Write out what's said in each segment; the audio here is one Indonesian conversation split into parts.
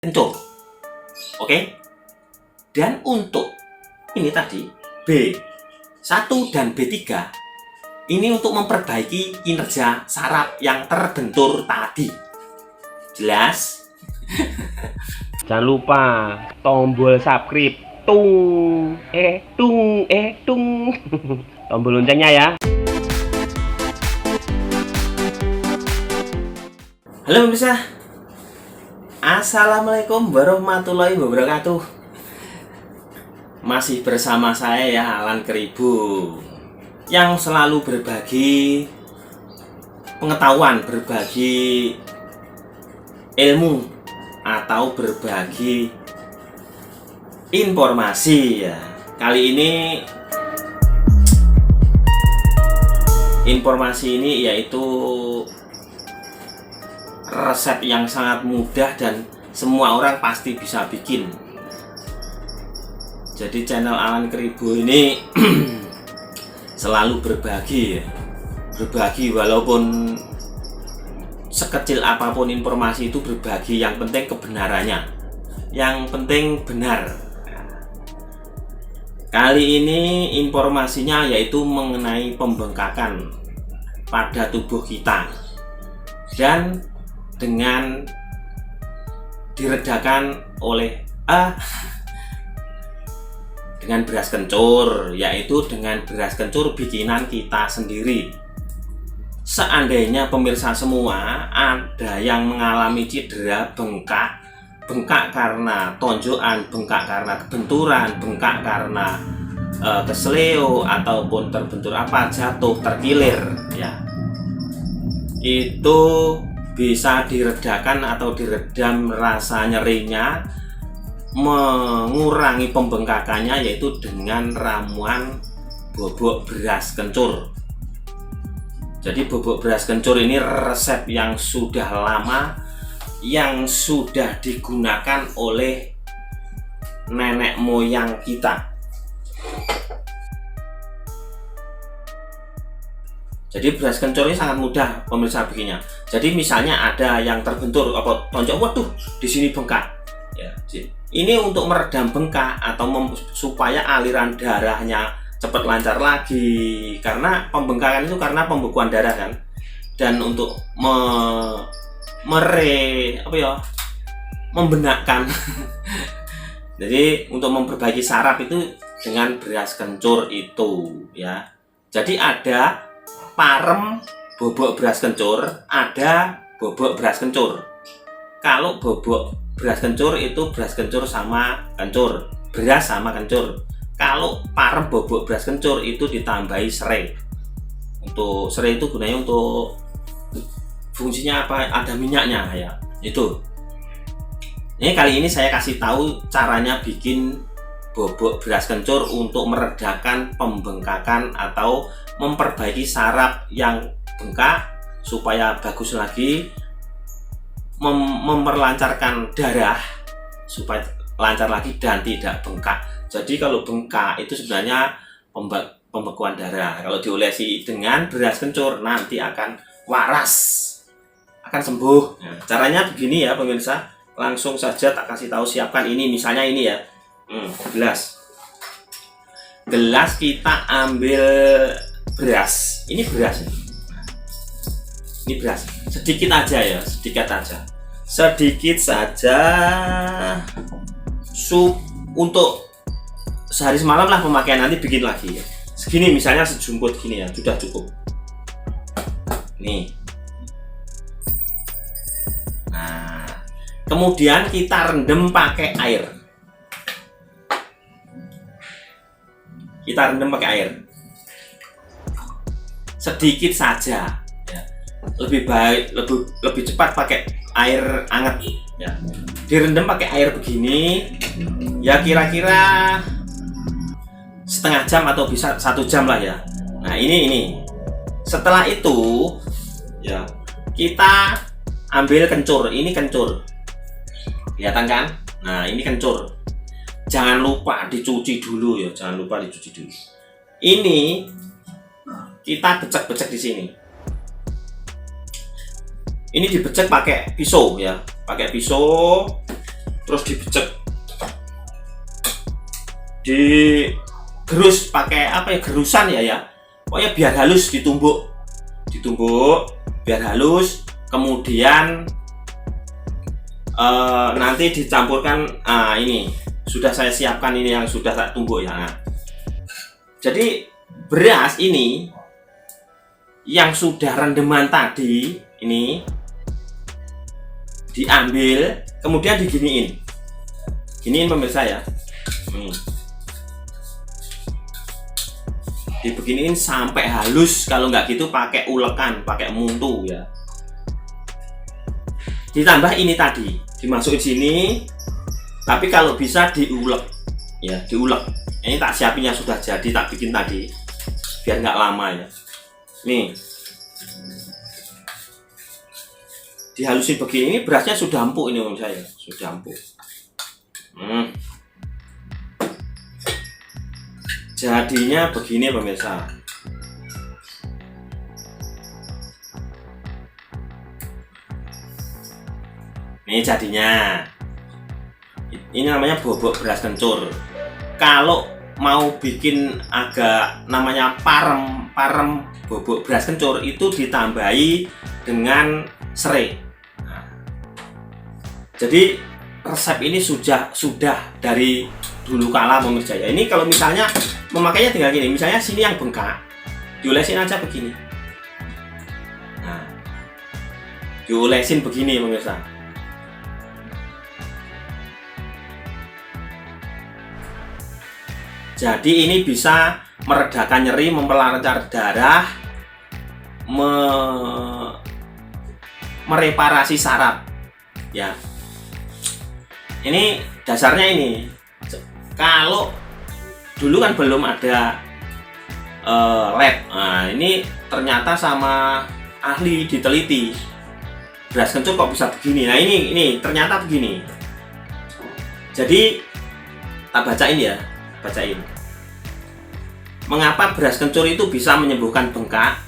kencur. Oke. Dan untuk ini tadi B1 dan B3 ini untuk memperbaiki kinerja saraf yang terbentur tadi. Jelas? Jangan lupa tombol subscribe, tung, tombol loncengnya ya. Halo pemirsa, assalamualaikum warahmatullahi wabarakatuh. Masih bersama saya ya, Alan Keribu, yang selalu berbagi pengetahuan, berbagi ilmu, atau berbagi informasi ya. Kali ini informasi ini yaitu resep yang sangat mudah dan semua orang pasti bisa bikin. Jadi channel Alan Keribu ini selalu berbagi walaupun sekecil apapun informasi itu berbagi, yang penting kebenarannya, yang penting benar. Kali ini informasinya yaitu mengenai pembengkakan pada tubuh kita dan dengan diredakan oleh dengan beras kencur, yaitu dengan beras kencur bikinan kita sendiri. Seandainya pemirsa semua ada yang mengalami cedera, bengkak karena tonjokan, bengkak karena kebenturan, bengkak karena kesleo ataupun terbentur jatuh, terkilir ya, itu bisa diredakan atau diredam rasa nyerinya, mengurangi pembengkakannya, yaitu dengan ramuan bobok beras kencur. Jadi bobok beras kencur ini resep yang sudah lama, yang sudah digunakan oleh nenek moyang kita. Jadi beras kencur ini sangat mudah pemirsa bikinnya. Jadi misalnya ada yang terbentur tonjok, waduh di sini bengkak. Ya, ini untuk meredam bengkak atau supaya aliran darahnya cepat lancar lagi. Karena pembengkakan itu karena pembekuan darah kan. Dan untuk membenakkan. Jadi untuk memperbaiki saraf itu dengan beras kencur itu ya. Jadi ada parem bobok beras kencur, ada bobok beras kencur. Kalau bobok beras kencur itu beras kencur sama kencur, beras sama kencur. Kalau parem bobok beras kencur itu ditambahi serai. Untuk serai itu gunanya untuk fungsinya apa? Ada minyaknya ya. Itu. Ini kali ini saya kasih tahu caranya bikin bobok beras kencur untuk meredakan pembengkakan atau memperbaiki saraf yang bengkak supaya bagus lagi, memperlancarkan darah supaya lancar lagi dan tidak bengkak. Jadi kalau bengkak itu sebenarnya pembekuan darah. Kalau diolesi dengan beras kencur nanti akan waras, akan sembuh. Nah, caranya begini ya pemirsa, langsung saja tak kasih tahu. Siapkan ini, misalnya ini ya, gelas kita ambil beras, ini beras sedikit aja ya, sedikit saja sup untuk sehari semalam lah pemakaian, nanti bikin lagi ya. Segini misalnya sejumput gini ya, sudah cukup nih. Nah kemudian kita rendam pakai air. Sedikit saja ya. Lebih baik, lebih cepat pakai air hangat ya. Direndam pakai air begini ya, kira-kira setengah jam atau bisa 1 jam lah ya. Nah ini setelah itu ya kita ambil kencur. Ini kencur, kelihatan kan? Nah ini kencur, jangan lupa dicuci dulu ya, Ini kita becek-becek di sini. Ini dibecek pakai pisau ya, terus dibecek, digerus pakai apa ya, gerusan ya, pokoknya biar halus, ditumbuk biar halus, kemudian nanti dicampurkan. Ini sudah saya siapkan, ini yang sudah tak tumbuk ya. Nah, jadi beras ini yang sudah rendeman tadi ini diambil, kemudian diginiin pemirsa ya. Dibeginiin sampai halus, kalau nggak gitu pakai ulekan, pakai muntu ya. Ditambah ini tadi, dimasukin sini, tapi kalau bisa diulek ya, diulek. Ini tak siapinnya sudah jadi, tak bikin tadi biar nggak lama ya. Nih, dihalusin begini, ini berasnya sudah empuk ini om saya, sudah empuk. Jadinya begini pemirsa. Ini jadinya. Ini namanya bobok beras kencur. Kalau mau bikin agak namanya parem bobok beras kencur, itu ditambahi dengan serai. Nah, jadi resep ini sudah dari dulu kala pemirsa ya. Ini kalau misalnya memakainya tinggal gini, misalnya sini yang bengkak, diolesin aja begini. Nah, diolesin begini pemirsa. Jadi ini bisa meredakan nyeri, memperlancar darah, mereparasi saraf ya. Ini dasarnya ini. Kalau dulu kan belum ada lab. Nah, ini ternyata sama ahli diteliti, beras kencur kok bisa begini. Nah, ini ternyata begini. Jadi tak bacain ya, bacain. Mengapa beras kencur itu bisa menyembuhkan bengkak,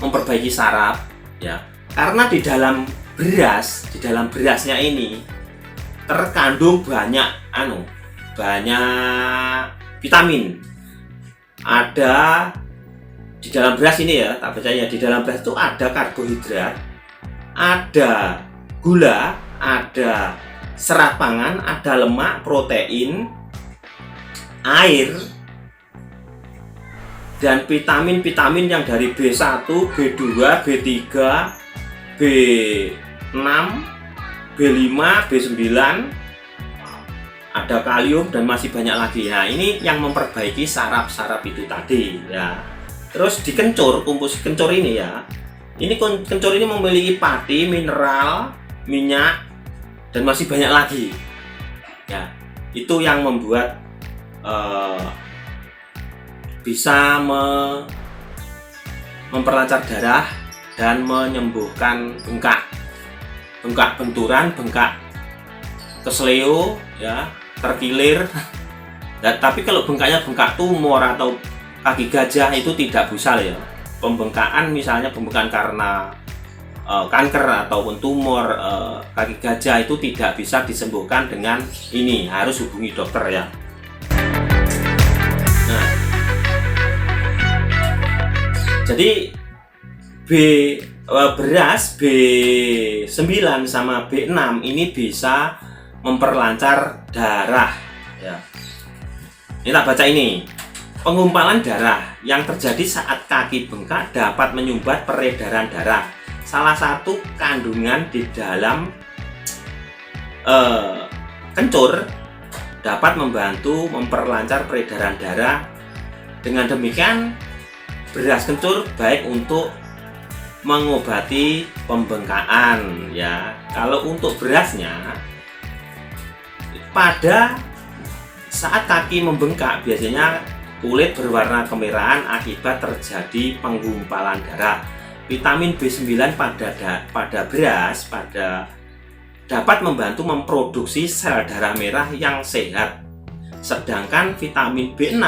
memperbaiki saraf ya? Karena di dalam berasnya ini terkandung banyak vitamin. Ada di dalam beras ini ya, tak percaya, di dalam beras itu ada karbohidrat, ada gula, ada serat pangan, ada lemak, protein, air, dan vitamin-vitamin yang dari B1, B2, B3, B6, B5, B9, ada kalium, dan masih banyak lagi. Nah, ini yang memperbaiki saraf-saraf itu tadi ya. Terus di kencur, kumpus kencur ini ya, ini kencur ini memiliki pati, mineral, minyak, dan masih banyak lagi ya. Itu yang membuat bisa memperlancar darah dan menyembuhkan bengkak benturan, bengkak kesleo ya, terkilir. Dan tapi kalau bengkaknya bengkak tumor atau kaki gajah itu tidak bisa ya. Pembengkakan misalnya pembengkakan karena kanker ataupun tumor kaki gajah itu tidak bisa disembuhkan dengan ini, harus hubungi dokter ya. Nah, jadi beras B9 sama B6 ini bisa memperlancar darah ya. Ini tak baca ini. Penggumpalan darah yang terjadi saat kaki bengkak dapat menyumbat peredaran darah. Salah satu kandungan di dalam kencur dapat membantu memperlancar peredaran darah. Dengan demikian, beras kencur baik untuk mengobati pembengkakan ya. Kalau untuk berasnya, pada saat kaki membengkak biasanya kulit berwarna kemerahan akibat terjadi penggumpalan darah. Vitamin B9 pada beras dapat membantu memproduksi sel darah merah yang sehat. Sedangkan vitamin B6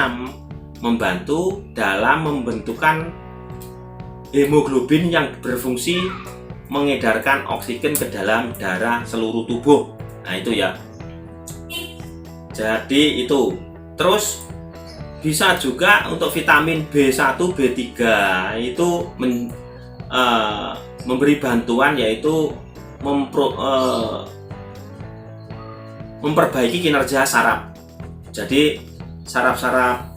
membantu dalam membentukan hemoglobin yang berfungsi mengedarkan oksigen ke dalam darah seluruh tubuh. Nah itu ya. Jadi itu. Terus bisa juga untuk vitamin B1, B3 itu memberi bantuan, yaitu memperbaiki kinerja saraf. Jadi saraf-saraf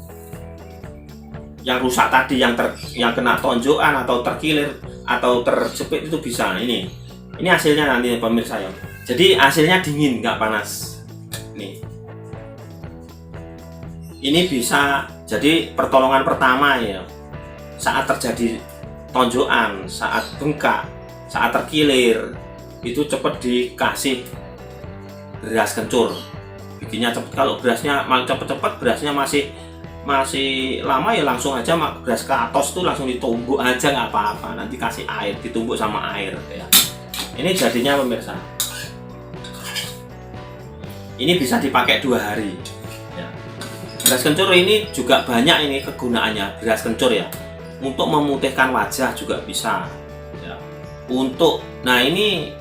yang rusak tadi, yang kena tonjokan atau terkilir atau terjepit itu bisa. Ini hasilnya nanti pemirsa ya. Jadi hasilnya dingin, nggak panas. Ini bisa jadi pertolongan pertama ya, saat terjadi tonjokan, saat bengkak, saat terkilir, itu cepat dikasih beras kencur, bikinnya cepat. Kalau berasnya cepet-cepet, berasnya masih lama ya langsung aja beras ke atas tuh langsung ditumbuk aja, nggak apa-apa, nanti kasih air, ditumbuk sama air ya. Ini jadinya pemirsa, ini bisa dipakai 2 hari ya. Beras kencur ini juga banyak ini kegunaannya, beras kencur ya, untuk memutihkan wajah juga bisa ya. Ini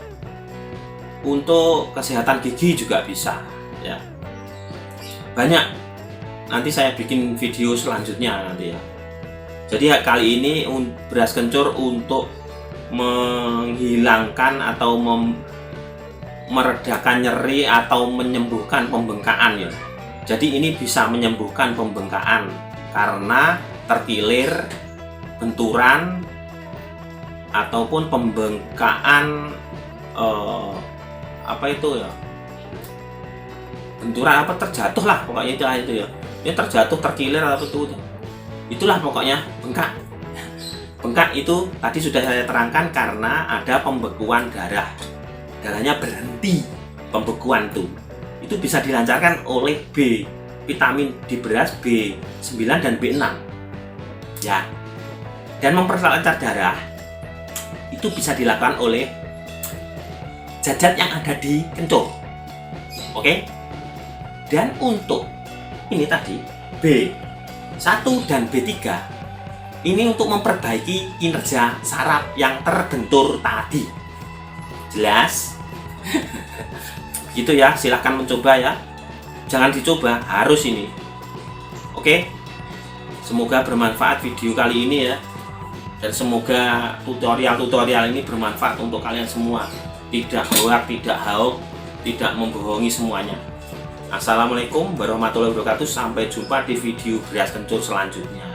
untuk kesehatan gigi juga bisa ya. Banyak, nanti saya bikin video selanjutnya nanti ya. Jadi kali ini beras kencur untuk menghilangkan atau meredakan nyeri atau menyembuhkan pembengkakan ya. Jadi ini bisa menyembuhkan pembengkakan karena terkilir, benturan, ataupun pembengkakan benturan terjatuh lah pokoknya, itu ya. Ini terjatuh, terkilir atau itulah pokoknya bengkak. Bengkak itu tadi sudah saya terangkan karena ada pembekuan darah. Darahnya berhenti, pembekuan tuh. Itu bisa dilancarkan oleh vitamin di beras B9 dan B6 ya. Dan memperlancar darah itu bisa dilakukan oleh zat-zat yang ada di kencur. Oke. Dan untuk ini tadi B1 dan B3 ini untuk memperbaiki kinerja saraf yang terbentur tadi. Jelas? Gitu ya, silahkan mencoba ya. Jangan dicoba, harus ini. Oke. Semoga bermanfaat video kali ini ya. Dan semoga tutorial ini bermanfaat untuk kalian semua. Tidak hoak, tidak hauk, tidak membohongi semuanya. Assalamualaikum warahmatullahi wabarakatuh. Sampai jumpa di video beras kencur selanjutnya.